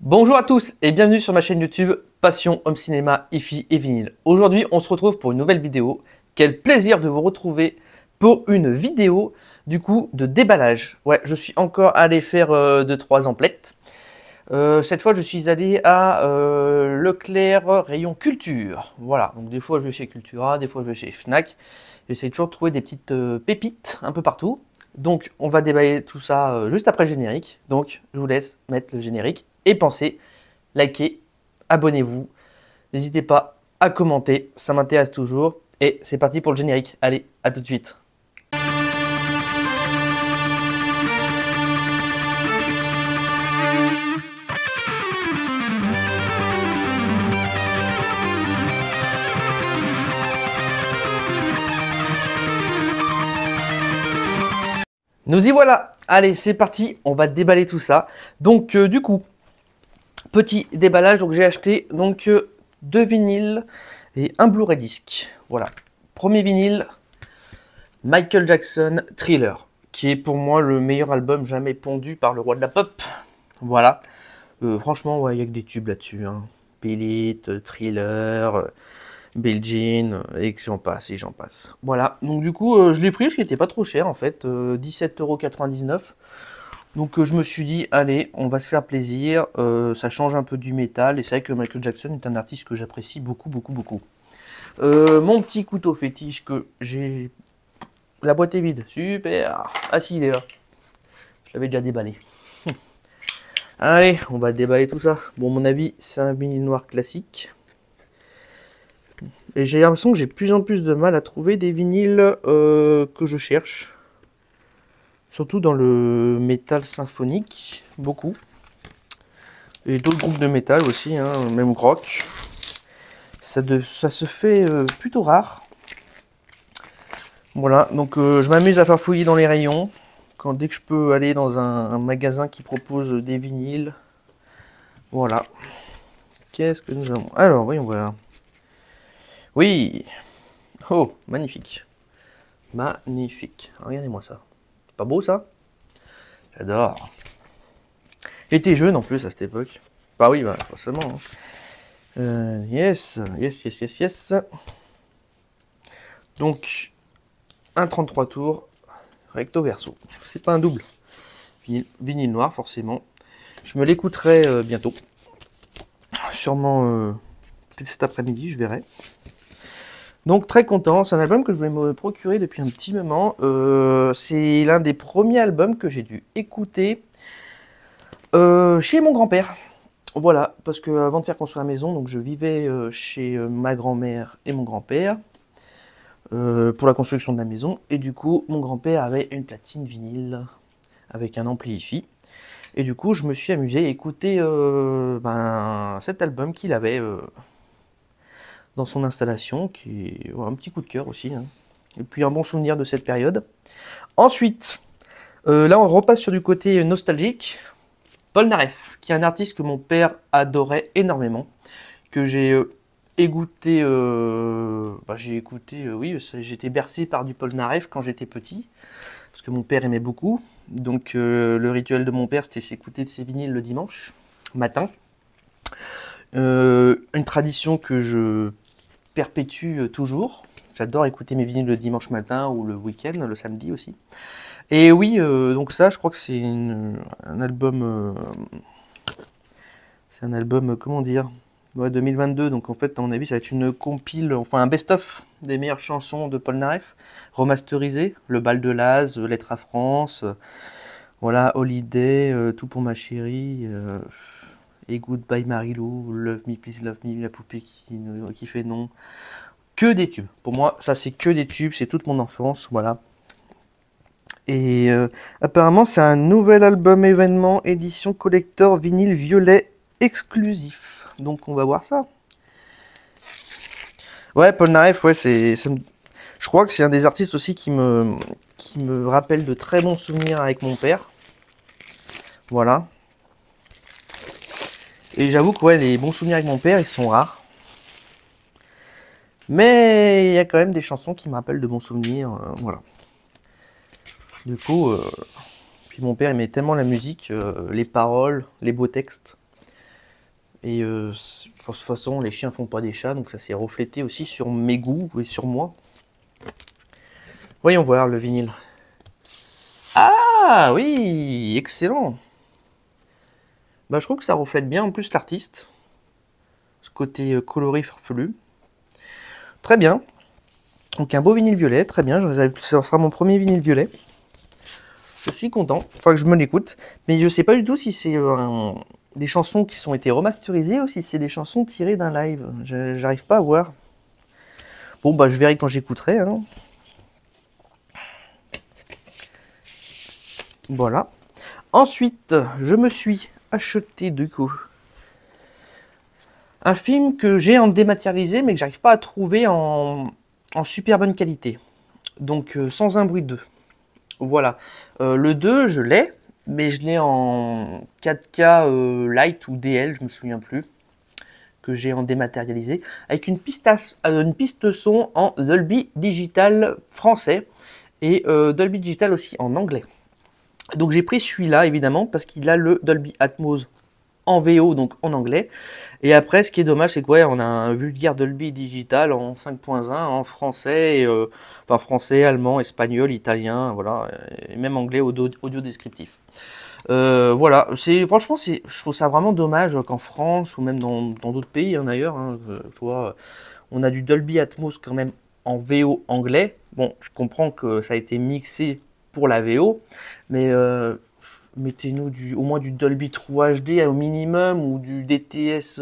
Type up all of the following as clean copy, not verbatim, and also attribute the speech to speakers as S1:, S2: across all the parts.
S1: Bonjour à tous et bienvenue sur ma chaîne YouTube Passion Home Cinéma, Hi-Fi et Vinyle. Aujourd'hui, on se retrouve pour une nouvelle vidéo. Quel plaisir de vous retrouver pour une vidéo du coup de déballage. Ouais, je suis encore allé faire 2-3 emplettes. Cette fois, je suis allé à Leclerc rayon culture. Voilà, donc des fois je vais chez Cultura, des fois je vais chez Fnac. J'essaie toujours de trouver des petites pépites un peu partout. Donc, on va déballer tout ça juste après le générique. Donc, je vous laisse mettre le générique et pensez, likez, abonnez-vous. N'hésitez pas à commenter, ça m'intéresse toujours. Et c'est parti pour le générique. Allez, à tout de suite. Nous y voilà. Allez, c'est parti, on va déballer tout ça. Donc, du coup, petit déballage. Donc, j'ai acheté donc 2 vinyles et un Blu-ray disc. Voilà. Premier vinyle, Michael Jackson Thriller, qui est pour moi le meilleur album jamais pondu par le roi de la pop. Voilà. Franchement, ouais, il n'y a que des tubes là-dessus. Hein. Beat It, Thriller, Billie Jean, et j'en passe, et j'en passe. Voilà. Donc, du coup, je l'ai pris parce qu'il n'était pas trop cher en fait. 17,99 €. Donc, je me suis dit, allez, on va se faire plaisir. Ça change un peu du métal. Et c'est vrai que Michael Jackson est un artiste que j'apprécie beaucoup, beaucoup, beaucoup. Mon petit couteau fétiche que j'ai. La boîte est vide. Super. Ah si, il est là. Je l'avais déjà déballé. Allez, on va déballer tout ça. Bon, à mon avis, c'est un vinyle noir classique. Et j'ai l'impression que j'ai de plus en plus de mal à trouver des vinyles que je cherche. Surtout dans le métal symphonique. Beaucoup. Et d'autres groupes de métal aussi, hein, même rock. Ça se fait plutôt rare. Voilà, donc je m'amuse à faire fouiller dans les rayons. Dès que je peux aller dans un magasin qui propose des vinyles. Voilà. Qu'est-ce que nous avons? Alors, voyons voir. Oui. Oh, magnifique. Magnifique. Regardez-moi ça. C'est pas beau ça? J'adore. J'étais jeune en plus à cette époque. Bah oui, bah, forcément. Hein. Yes, yes, yes, yes, yes. Donc, un 33 tours, recto verso. C'est pas un double. Vinyle noir, forcément. Je me l'écouterai bientôt. Sûrement peut-être cet après-midi, je verrai. Donc très content, c'est un album que je voulais me procurer depuis un petit moment. C'est l'un des premiers albums que j'ai dû écouter chez mon grand-père. Voilà, parce que avant de faire construire la maison, donc je vivais chez ma grand-mère et mon grand-père pour la construction de la maison. Et du coup, mon grand-père avait une platine vinyle avec un ampli hi-fi. Et du coup, je me suis amusé à écouter cet album qu'il avait dans son installation, qui est un petit coup de cœur aussi. Hein. Et puis un bon souvenir de cette période. Ensuite, là on repasse sur du côté nostalgique. Polnareff, qui est un artiste que mon père adorait énormément, que j'ai écouté, oui, j'étais bercé par du Polnareff quand j'étais petit, parce que mon père aimait beaucoup. Donc le rituel de mon père, c'était s'écouter de ses vinyles le dimanche matin. Une tradition que je perpétue toujours. J'adore écouter mes vinyles le dimanche matin ou le week-end, le samedi aussi. Et oui, donc ça, je crois que c'est un album, comment dire, ouais, 2022. Donc en fait, à mon avis, ça va être une compile, enfin un best-of des meilleures chansons de Polnareff, remasterisé. Le bal de Laz, Lettre à France, voilà, Holiday, Tout pour ma chérie, et Goodbye Marilou, Love Me Please Love Me, la poupée qui fait non. Que des tubes. Pour moi, ça c'est que des tubes, c'est toute mon enfance, voilà. Et apparemment, c'est un nouvel album événement, édition collector vinyle violet exclusif. Donc on va voir ça. Ouais, Polnareff, ouais, je crois que c'est un des artistes aussi qui me rappelle de très bons souvenirs avec mon père. Voilà. Et j'avoue que ouais, les bons souvenirs avec mon père, ils sont rares. Mais il y a quand même des chansons qui me rappellent de bons souvenirs. Voilà. Du coup, puis mon père aimait tellement la musique, les paroles, les beaux textes. Et de toute façon, les chiens font pas des chats, donc ça s'est reflété aussi sur mes goûts et sur moi. Voyons voir le vinyle. Ah oui, excellent. Bah, je trouve que ça reflète bien en plus l'artiste. Ce côté coloré farfelu. Très bien. Donc un beau vinyle violet, très bien. Ça sera mon premier vinyle violet. Je suis content. Il faudra que je me l'écoute. Mais je sais pas du tout si c'est des chansons qui ont été remasterisées ou si c'est des chansons tirées d'un live. J'arrive pas à voir. Bon, bah je verrai quand j'écouterai. Hein. Voilà. Ensuite, je me suis acheté du coup un film que j'ai en dématérialisé mais que j'arrive pas à trouver en super bonne qualité. Donc Sans un bruit 2. Voilà. Le 2, je l'ai, mais je l'ai en 4K Lite ou DL, je me souviens plus, que j'ai en dématérialisé, avec une piste son en Dolby Digital français et Dolby Digital aussi en anglais. Donc j'ai pris celui-là évidemment parce qu'il a le Dolby Atmos en VO, donc en anglais. Et après, ce qui est dommage, c'est qu'on a un vulgaire Dolby Digital en 5.1 en français, enfin français, allemand, espagnol, italien, voilà, et même anglais audio descriptif. Voilà, franchement, je trouve ça vraiment dommage qu'en France ou même dans d'autres pays hein, d'ailleurs, hein, je vois, on a du Dolby Atmos quand même en VO anglais. Bon, je comprends que ça a été mixé pour la VO, mais mettez-nous au moins du Dolby True HD au minimum ou du DTS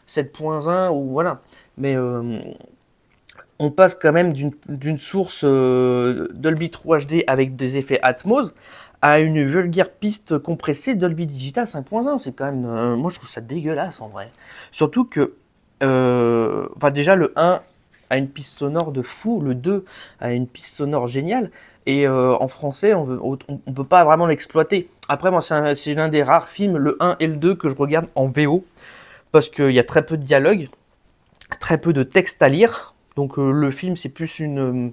S1: 7.1 ou voilà. Mais on passe quand même d'une source Dolby True HD avec des effets Atmos à une vulgaire piste compressée Dolby Digital 5.1. C'est quand même, moi je trouve ça dégueulasse en vrai. Surtout que, enfin déjà le 1 a une piste sonore de fou, le 2 a une piste sonore géniale. Et en français, on ne peut pas vraiment l'exploiter. Après, moi, c'est l'un des rares films, le 1 et le 2, que je regarde en VO. Parce qu'il y a très peu de dialogue, très peu de texte à lire. Donc le film, c'est plus une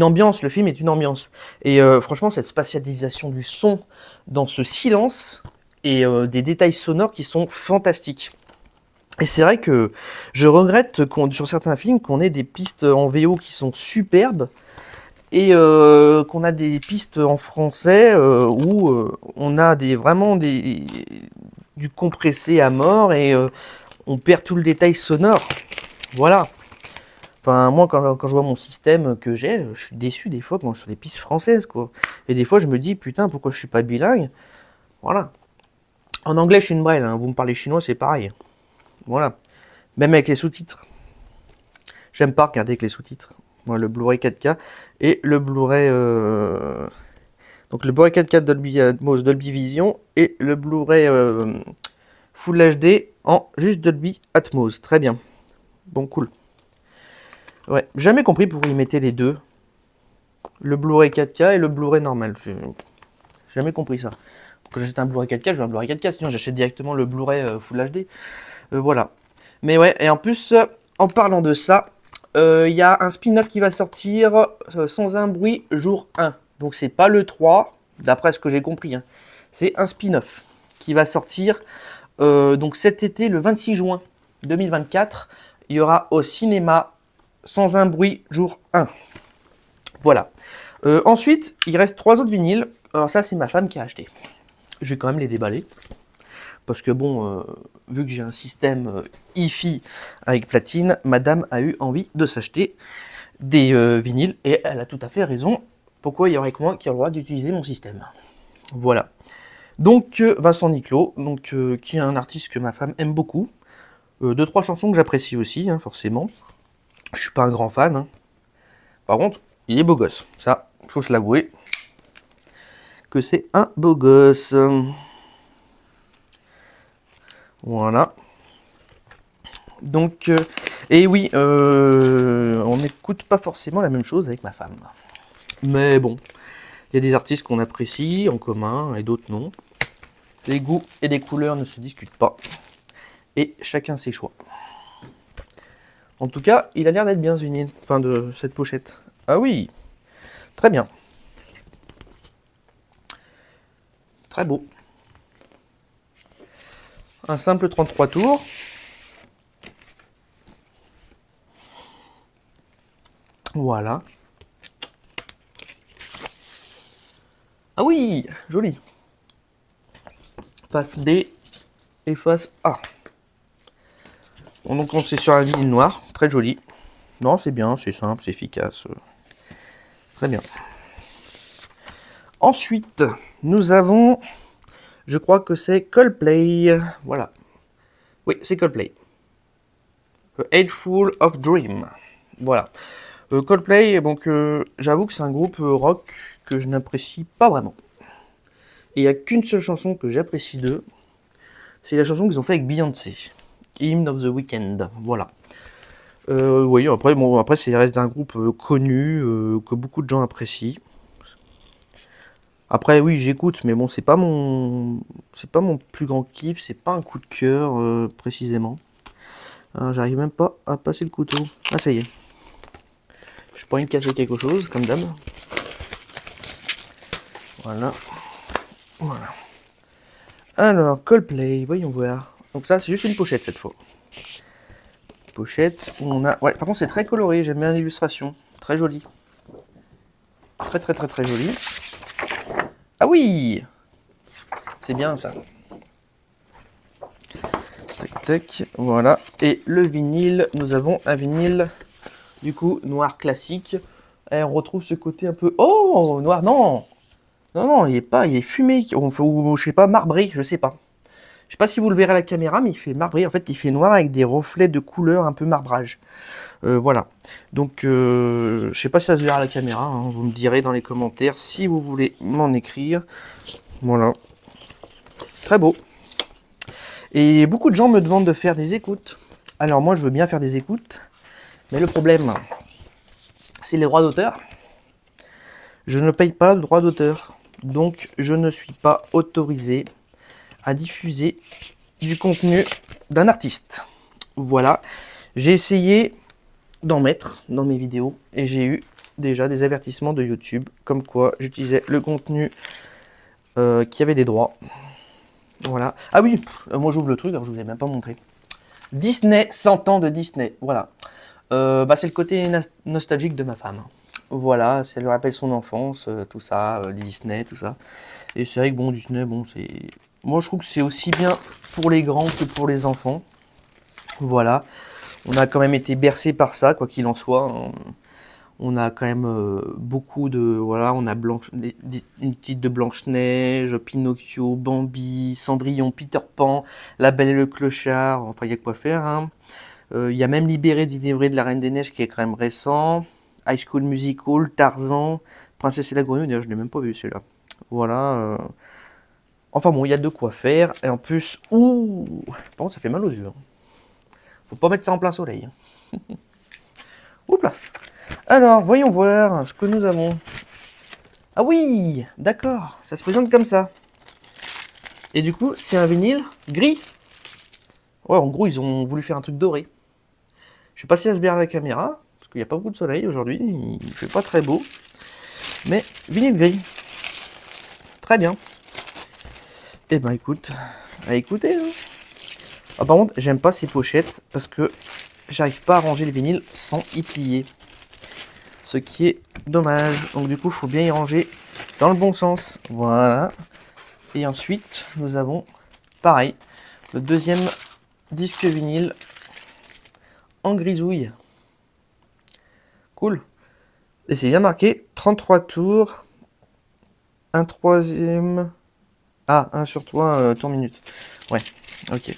S1: ambiance. Le film est une ambiance. Et franchement, cette spatialisation du son dans ce silence et des détails sonores qui sont fantastiques. Et c'est vrai que je regrette sur certains films qu'on ait des pistes en VO qui sont superbes. Et qu'on a des pistes en français où on a vraiment du compressé à mort et on perd tout le détail sonore. Voilà. Enfin, moi, quand je vois mon système que j'ai, je suis déçu des fois sur des pistes françaises, quoi. Et des fois, je me dis, putain, pourquoi je suis pas bilingue? Voilà. En anglais, je suis une braille. Hein. Vous me parlez chinois, c'est pareil. Voilà. Même avec les sous-titres. J'aime pas regarder avec les sous-titres. Moi, le Blu-ray 4K et le Blu-ray donc le Blu-ray 4K Dolby Atmos Dolby Vision et le Blu-ray Full HD en juste Dolby Atmos. Très bien. Bon, cool. Ouais, jamais compris pourquoi ils mettaient les deux. Le Blu-ray 4K et le Blu-ray normal. J'ai jamais compris ça. Quand j'achète un Blu-ray 4K, je veux un Blu-ray 4K, sinon j'achète directement le Blu-ray Full HD. Voilà. Mais ouais, et en plus, en parlant de ça, il y a un spin-off qui va sortir sans un bruit jour 1. Donc c'est pas le 3, d'après ce que j'ai compris. Hein. C'est un spin-off qui va sortir donc cet été, le 26 juin 2024. Il y aura au cinéma sans un bruit jour 1. Voilà. Ensuite, il reste 3 autres vinyles. Alors ça, c'est ma femme qui a acheté. Je vais quand même les déballer. Parce que bon, vu que j'ai un système hi-fi avec platine, madame a eu envie de s'acheter des vinyles et elle a tout à fait raison. Pourquoi il y aurait que moi qui a le droit d'utiliser mon système? Voilà. Donc Vincent Niclot, donc, qui est un artiste que ma femme aime beaucoup. 2-3 chansons que j'apprécie aussi, hein, forcément. Je suis pas un grand fan. Hein. Par contre, il est beau gosse. Ça, faut se l'avouer. Que c'est un beau gosse. Voilà. Donc, et oui, on n'écoute pas forcément la même chose avec ma femme. Mais bon, il y a des artistes qu'on apprécie en commun et d'autres non. Les goûts et les couleurs ne se discutent pas. Et chacun ses choix. En tout cas, il a l'air d'être bien uni, enfin de cette pochette. Ah oui, très bien. Très beau. un simple 33 tours. Voilà. Ah oui, joli. Face B et face A. Bon, donc on est sur un vinyle noir, très joli. Non, c'est bien, c'est simple, c'est efficace. Très bien. Ensuite, nous avons, je crois que c'est Coldplay. Voilà. Oui, c'est Coldplay. A Hateful of Dream. Voilà. Coldplay, donc j'avoue que c'est un groupe rock que je n'apprécie pas vraiment. Et il n'y a qu'une seule chanson que j'apprécie d'eux. C'est la chanson qu'ils ont fait avec Beyoncé. Hymn of the Weekend. Voilà. Oui, après, bon, après, ça reste un groupe connu, que beaucoup de gens apprécient. Après, oui, j'écoute, mais bon, c'est pas mon plus grand kiff, c'est pas un coup de cœur, précisément. J'arrive même pas à passer le couteau. Ah, ça y est. Je pas envie de casser quelque chose, comme d'hab. Voilà. Voilà. Alors, Coldplay, voyons voir. Donc ça, c'est juste une pochette cette fois. Pochette où on a... Ouais, par contre, c'est très coloré, j'aime bien l'illustration. Très joli. Très, très, très, très joli. Ah oui! C'est bien ça. Tac, tac, voilà. Et le vinyle, nous avons un vinyle, du coup, noir classique. Et on retrouve ce côté un peu... Oh, noir, non! Non, non, il est fumé, ou je sais pas, marbré, je sais pas. Je sais pas si vous le verrez à la caméra, mais il fait marbré. En fait, il fait noir avec des reflets de couleur un peu marbrage. Voilà. Donc, je sais pas si ça se verra à la caméra. Hein. Vous me direz dans les commentaires si vous voulez m'en écrire. Voilà. Très beau. Et beaucoup de gens me demandent de faire des écoutes. Alors moi, je veux bien faire des écoutes. Mais le problème, c'est les droits d'auteur. Je ne paye pas le droit d'auteur. Donc, je ne suis pas autorisé à diffuser du contenu d'un artiste. Voilà. J'ai essayé d'en mettre dans mes vidéos et j'ai eu déjà des avertissements de YouTube comme quoi j'utilisais le contenu qui avait des droits. Voilà. Ah oui, moi j'ouvre le truc, alors je vous ai même pas montré. Disney, 100 ans de Disney. Voilà. C'est le côté nostalgique de ma femme. Voilà, ça lui rappelle son enfance, tout ça, Disney, tout ça. Et c'est vrai que bon, Disney, bon, c'est... Moi, je trouve que c'est aussi bien pour les grands que pour les enfants. Voilà. On a quand même été bercé par ça, quoi qu'il en soit. On a quand même beaucoup de... Voilà, on a une petite de Blanche-Neige, Pinocchio, Bambi, Cendrillon, Peter Pan, La Belle et le Clochard. Enfin, il y a quoi faire, hein. Il y a même Libéré, Délivré de la Reine des Neiges qui est quand même récent. High School Musical, Tarzan, Princesse et la Grenouille. D'ailleurs, je ne l'ai même pas vu celui-là. Voilà. Enfin bon, il y a de quoi faire. Et en plus, ouh, par contre, ça fait mal aux yeux. Hein. Faut pas mettre ça en plein soleil. Oups là. Alors, voyons voir ce que nous avons. Ah oui, d'accord. Ça se présente comme ça. Et du coup, c'est un vinyle gris. Ouais, en gros, ils ont voulu faire un truc doré. Je sais pas si ça se verra à la caméra, parce qu'il n'y a pas beaucoup de soleil aujourd'hui. Il fait pas très beau. Mais vinyle gris. Très bien. Eh ben écoute, à écouter. Hein. Ah, par contre, j'aime pas ces pochettes parce que j'arrive pas à ranger le vinyle sans y plier. Ce qui est dommage. Donc du coup, il faut bien y ranger dans le bon sens. Voilà. Et ensuite, nous avons, pareil, le deuxième disque vinyle en grisouille. Cool. Et c'est bien marqué, 33 tours, un troisième... Ah, un sur toi, tour minute. Ouais, ok.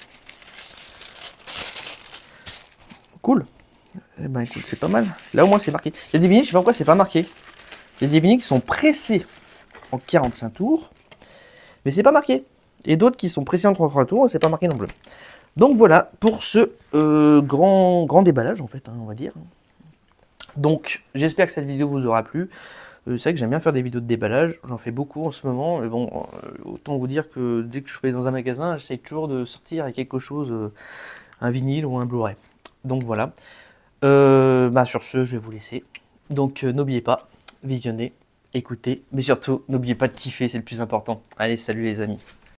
S1: Cool. Eh ben écoute, c'est pas mal. Là au moins c'est marqué. Il y a des vinyles, je sais pas pourquoi c'est pas marqué. Il y a des vinyles qui sont pressés en 45 tours, mais c'est pas marqué. Et d'autres qui sont pressés en 33 tours, et c'est pas marqué non plus. Donc voilà pour ce grand déballage en fait, hein, on va dire. Donc j'espère que cette vidéo vous aura plu. C'est vrai que j'aime bien faire des vidéos de déballage, j'en fais beaucoup en ce moment, mais bon, autant vous dire que dès que je vais dans un magasin, j'essaie toujours de sortir avec quelque chose, un vinyle ou un Blu-ray. Donc voilà. Sur ce, je vais vous laisser. Donc n'oubliez pas, visionnez, écoutez, mais surtout, n'oubliez pas de kiffer, c'est le plus important. Allez, salut les amis.